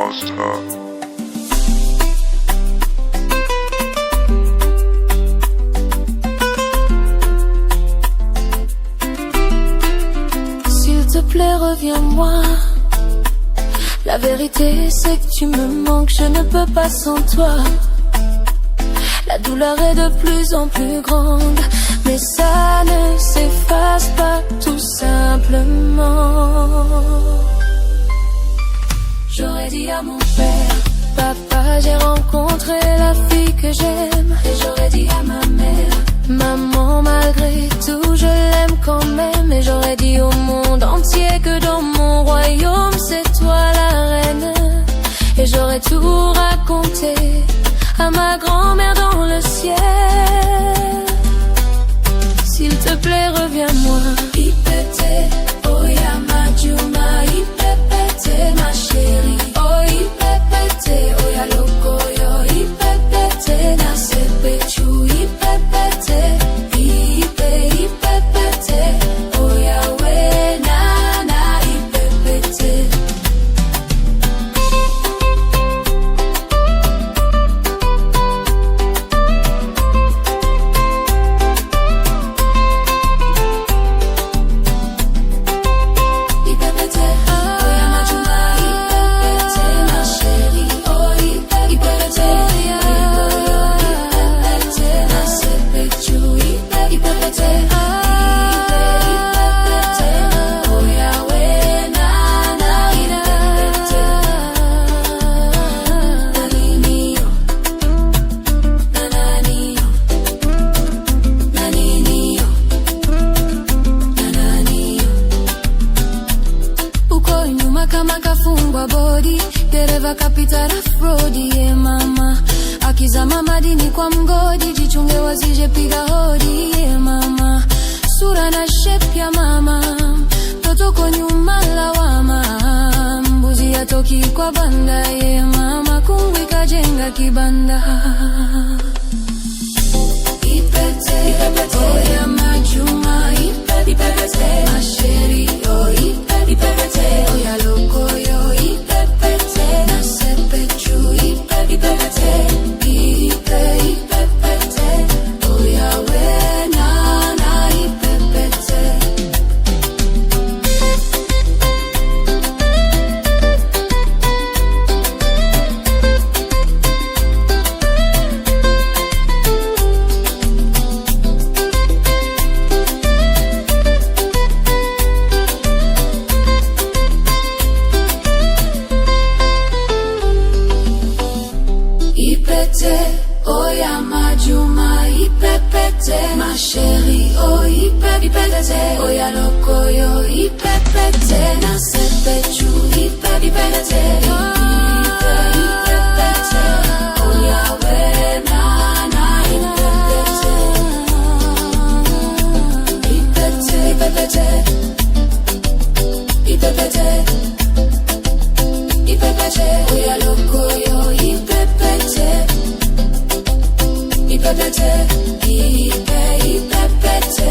lost her. S'il te plaît, reviens-moi. La vérité c'est que tu me manques, je ne peux pas sans toi. La douleur est de plus en plus grande, mais ça ne s'efface pas tout simplement. J'aurais dit à mon père, papa, j'ai rencontré la fille que j'aime. Et j'aurais dit à ma mère, maman, malgré tout, je l'aime quand même. Et j'aurais dit au monde entier que dans mon royaume, c'est toi la reine. Et j'aurais tout raconté à ma grand-mère dans le ciel. S'il te plaît, reviens-moi. Ipete, oya majuma, ipepete, ma chérie. Oh, ipepete, oya loco, yo, ipepete, na sepechu, ipepete, ipepete, oya we, na, ipepete. Kama kafungwa body, dereva kapita rafrodi, yeah mama. Akizama madini kwa mgodi, jichunge wasije piga hodi, yeah mama. Sura na shape ya mama, toto kwa nyuma lawama. Mbuzi hatoki kwa banda, yeah mama. Kungwi kajenga kibanda. Ipete, ipete, oya majuma, ipete, ipete, ma chérie, oh ipete, ipete, oya loco, yo, ipepete, na sepechu, ipete, ipete, ipepete, oya we, na, ipepete. Ipete, oya majuma, ipepete, ma chérie, oh ipepete, oya loco, yo, ipepete, na sepechu, ipepete, ipepete, oya we, na, ipepete. Ipete, ipepete, ipepete, ipepete, oya loco, yo, ipepete, ipepete, ipepete.